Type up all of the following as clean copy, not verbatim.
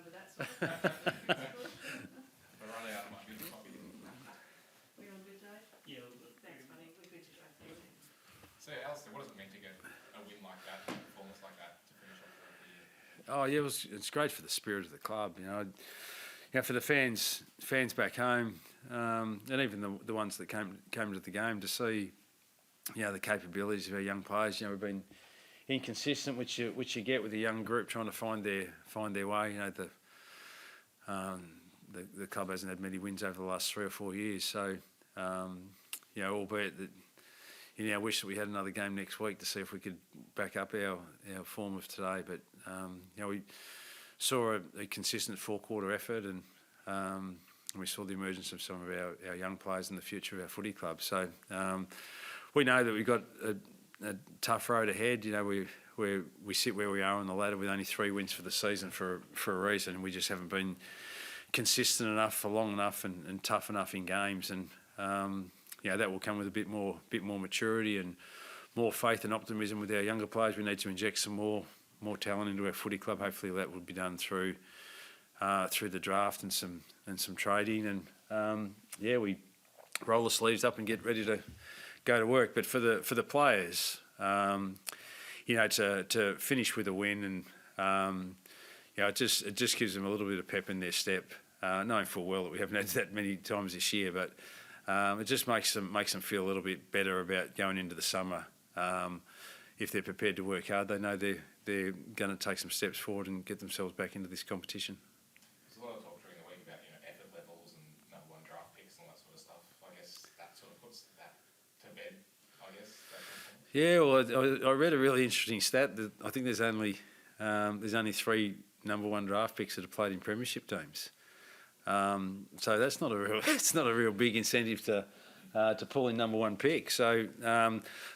over that sort of thing. We're running out of my good copy. We all good, Dave? Yeah, all good. Thanks, buddy. We're good to go. So, Alistair, what does it mean to get a win like that, a performance like that, to finish off the year? Oh yeah, it's great for the spirit of the club. For the fans back home, and even the ones that came to the game to see, the capabilities of our young players. We've been inconsistent, which you get with a young group trying to find their way. The club hasn't had many wins over the last 3 or 4 years, so albeit that. I wish that we had another game next week to see if we could back up our form of today. But we saw a consistent 4-quarter effort, and we saw the emergence of some of our young players in the future of our footy club. So we know that we've got a tough road ahead. We sit where we are on the ladder with only 3 wins for the season for a reason. We just haven't been consistent enough for long enough and tough enough in games, and that will come with a bit more maturity and more faith and optimism with our younger players. We need to inject some more talent into our footy club. Hopefully that will be done through the draft and some trading, and we roll the sleeves up and get ready to go to work. But for the players, to finish with a win, and it just gives them a little bit of pep in their step, knowing full well that we haven't had that many times this year, but. It just makes them feel a little bit better about going into the summer. If they're prepared to work hard, they know they're going to take some steps forward and get themselves back into this competition. There's a lot of talk during the week about effort levels and number 1 draft picks and all that sort of stuff. I guess that sort of puts that to bed. I guess. Yeah, well, I read a really interesting stat that I think there's only 3 number 1 draft picks that have played in premiership teams. So that's not a real big incentive to pull in number 1 pick. So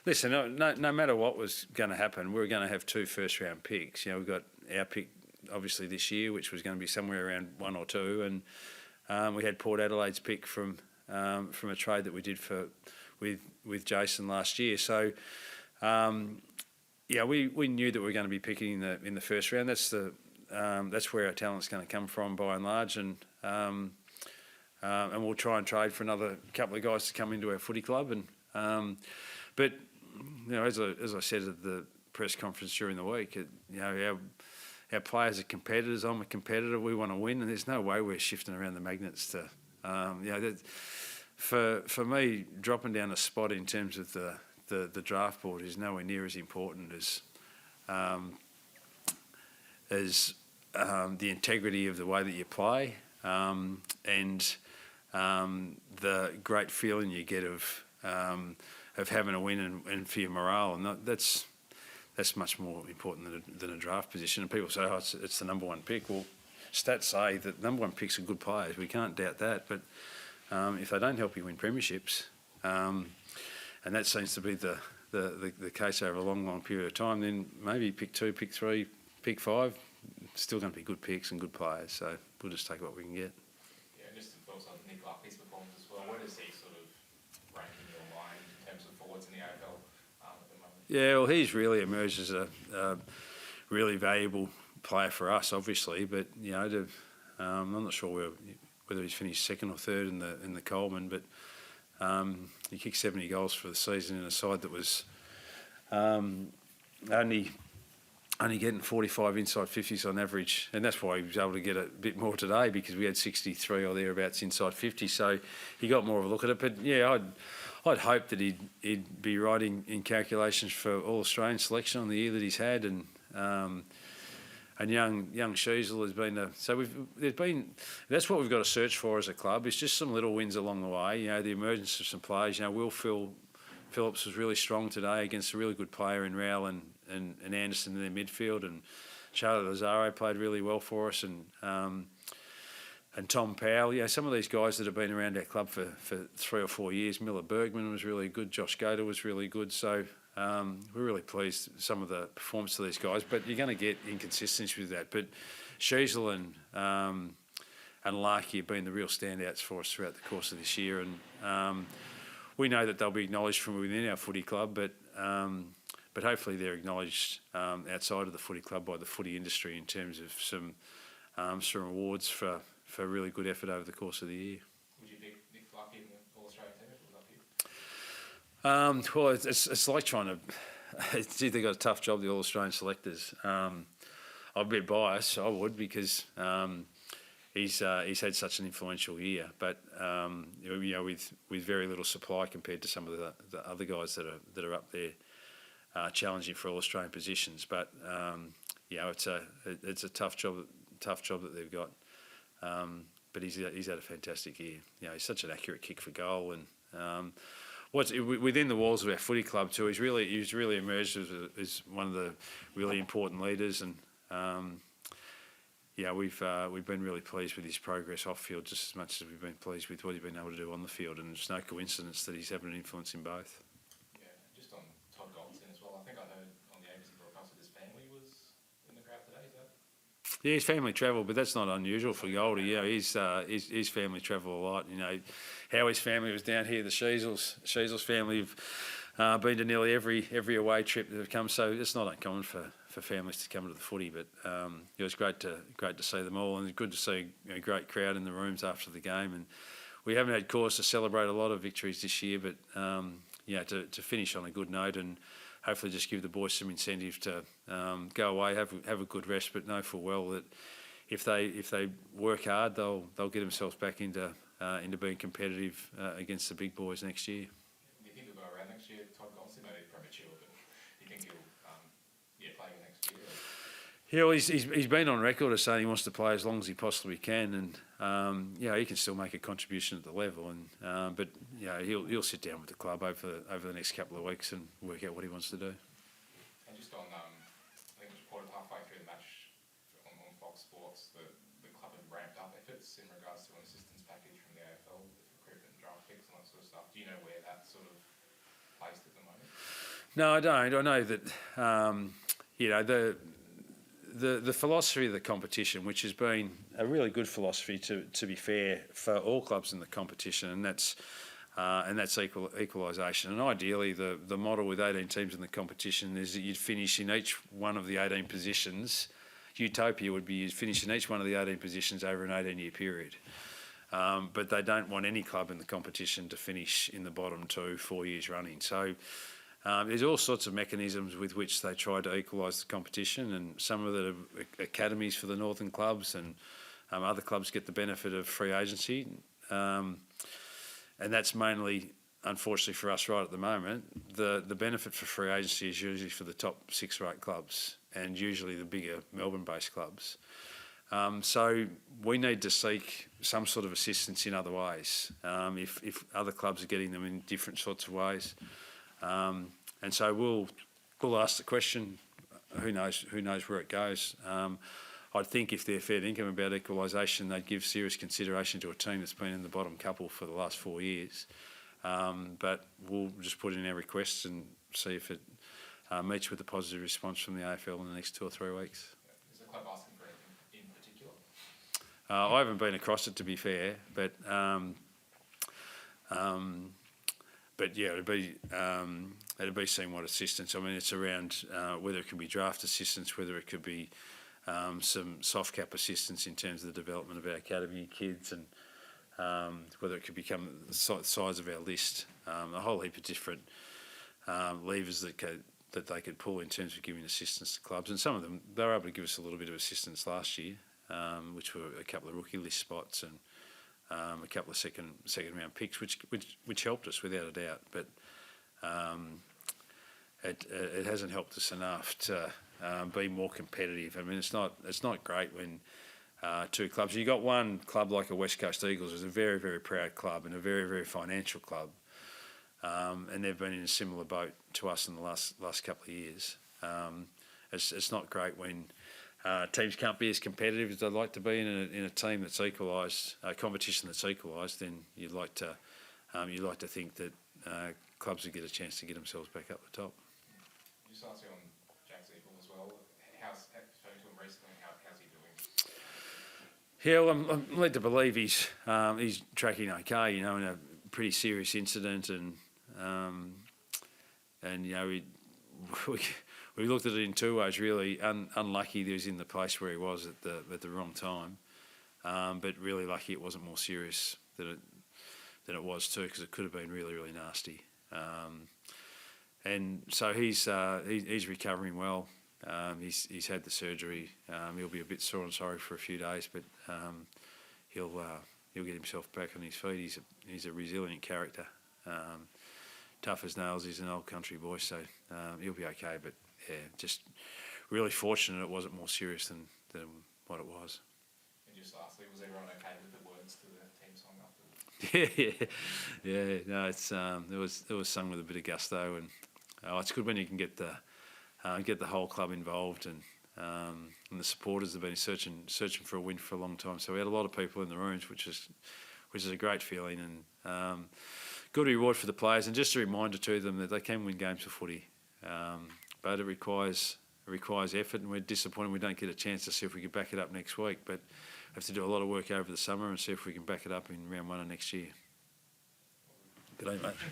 listen, no matter what was going to happen, we were going to have 2 first-round picks. We've got our pick obviously this year, which was going to be somewhere around 1 or 2, and we had Port Adelaide's pick from a trade that we did with Jason last year. So we knew that we were going to be picking in the first round. That's where our talent's going to come from by and large, and we'll try and trade for another couple of guys to come into our footy club. And but as I said at the press conference during the week, our players are competitors. I'm a competitor. We want to win, and there's no way we're shifting around the magnets to. For me, dropping down a spot in terms of the draft board is nowhere near as important as the integrity of the way that you play, and the great feeling you get of having a win and for your morale, and that's much more important than a draft position. And people say, it's the number 1 pick. Well, stats say that number 1 picks are good players. We can't doubt that. But if they don't help you win premierships, and that seems to be the case over a long period of time, then maybe pick 2, pick 3, pick 5. Still going to be good picks and good players, so we'll just take what we can get. Yeah, just some thoughts on Nick Luckley's performance as well. Where does he sort of rank in your mind in terms of forwards in the AFL at the moment? Yeah, well, he's really emerged as a really valuable player for us, obviously, but I'm not sure whether he's finished 2nd or 3rd in the Coleman, but he kicked 70 goals for the season in a side that was only getting 45 inside 50s on average, and that's why he was able to get a bit more today, because we had 63 or thereabouts inside 50, so he got more of a look at it. But yeah, I'd hope that he'd be right in calculations for All-Australian selection on the year that he's had, and young Sheasel has been that's what we've got to search for as a club. It's just some little wins along the way. The emergence of some players. Will Phillips was really strong today against a really good player in Rowell and Anderson in their midfield, and Charlie Lazaro played really well for us, and Tom Powell. Some of these guys that have been around our club for 3 or 4 years. Miller Bergman was really good. Josh Goder was really good. So we're really pleased with some of the performance of these guys, but you're going to get inconsistency with that. But Sheasel and Larkey have been the real standouts for us throughout the course of this year, and we know that they'll be acknowledged from within our footy club, but hopefully they're acknowledged outside of the footy club by the footy industry in terms of some some awards for really good effort over the course of the year. Would you pick Nick Lucky in the All-Australian team if it was up to you? Well, it's like trying to. It's either got a tough job, the All Australian selectors. I'm a bit biased. I would, because he's had such an influential year, but with very little supply compared to some of the other guys that are up there challenging for All Australian positions. But it's a tough job that they've got. But he's had a fantastic year. He's such an accurate kick for goal, and within the walls of our footy club too, he's really emerged as one of the really important leaders, and we've been really pleased with his progress off field just as much as we've been pleased with what he's been able to do on the field, and it's no coincidence that he's having an influence in both. Yeah, just on Todd Goldson as well. I think I heard on the ABC broadcast that his family was in the crowd today. Is that? Yeah, his family travel, but that's not unusual for Goldie. His family travel a lot. Howie's family was down here. The Sheasels family have been to nearly every away trip that have come. So it's not uncommon for families to come to the footy. But it was great to see them all, and it's good to see a great crowd in the rooms after the game. And we haven't had cause to celebrate a lot of victories this year, but to finish on a good note and hopefully just give the boys some incentive to go away, have a good rest, but know full well that if they work hard, they'll get themselves back into being competitive against the big boys next year. Do you think he'll go around next year, Todd Goldson? Maybe premature, but do you think he'll play next year? Yeah, well, he's been on record as saying he wants to play as long as he possibly can, and he can still make a contribution at the level, and but he'll sit down with the club over the next couple of weeks and work out what he wants to do. And just on, I think it was reported halfway through the match on Fox Sports that the club had ramped up efforts in regards to an assistance package from the AFL with recruitment, draft picks, and that sort of stuff. Do you know where that's sort of placed at the moment? No, I don't. I know that the philosophy of the competition, which has been a really good philosophy to be fair for all clubs in the competition, and that's equalisation. And ideally, the model with 18 teams in the competition is that you'd finish in each one of the 18 positions. Utopia would be you'd finish in each one of the 18 positions over an 18-year period. But they don't want any club in the competition to finish in the bottom 4 years running. So there's all sorts of mechanisms with which they try to equalise the competition, and some of the academies for the northern clubs, and other clubs get the benefit of free agency. And that's mainly, unfortunately for us right at the moment, the benefit for free agency is usually for the top 6 or 8 clubs, and usually the bigger Melbourne-based clubs. So we need to seek some sort of assistance in other ways, if other clubs are getting them in different sorts of ways. And so we'll ask the question. Who knows where it goes. I'd think if they're fair income about equalisation, they'd give serious consideration to a team that's been in the bottom couple for the last 4 years. But we'll just put in our requests and see if it meets with a positive response from the AFL in the next 2 or 3 weeks. Is the club asking for anything in particular? I haven't been across it, to be fair, but yeah, it'd be seeing what assistance. I mean, it's around whether it could be draft assistance, whether it could be some soft cap assistance in terms of the development of our academy kids, and whether it could become the size of our list. A whole heap of different levers that they could pull in terms of giving assistance to clubs, and some of them they were able to give us a little bit of assistance last year, which were a couple of rookie list spots and a couple of second round picks, which helped us without a doubt. But it hasn't helped us enough to be more competitive. I mean, it's not great when 2 clubs. You got one club like a West Coast Eagles, is a very, very proud club and a very, very financial club, and they've been in a similar boat to us in the last couple of years. It's not great when teams can't be as competitive as they'd like to be in a team that's equalised, a competition that's equalised. Then you'd like to think that clubs would get a chance to get themselves back up the top. Just ask you on Jack Ziegel as well. How's spoken to him recently? How's he doing? Yeah, well, I'm led to believe he's tracking okay. In a pretty serious incident, and we looked at it in two ways. Really, unlucky that he was in the place where he was at the wrong time, but really lucky it wasn't more serious than it was too, because it could have been really, really nasty. And so he's recovering well. He's had the surgery. He'll be a bit sore and sorry for a few days, but he'll get himself back on his feet. He's a resilient character, tough as nails. He's an old country boy, so he'll be okay. But yeah, just really fortunate it wasn't more serious than what it was. And just lastly, was everyone okay with the words to the team song afterwards? Yeah. No, it's it was sung with a bit of gusto, and it's good when you can get the whole club involved, and the supporters have been searching for a win for a long time. So we had a lot of people in the rooms, which is a great feeling, and good reward for the players, and just a reminder to them that they can win games of footy, but it requires effort, and we're disappointed we don't get a chance to see if we can back it up next week. But we have to do a lot of work over the summer and see if we can back it up in round 1 of next year. Good day, mate.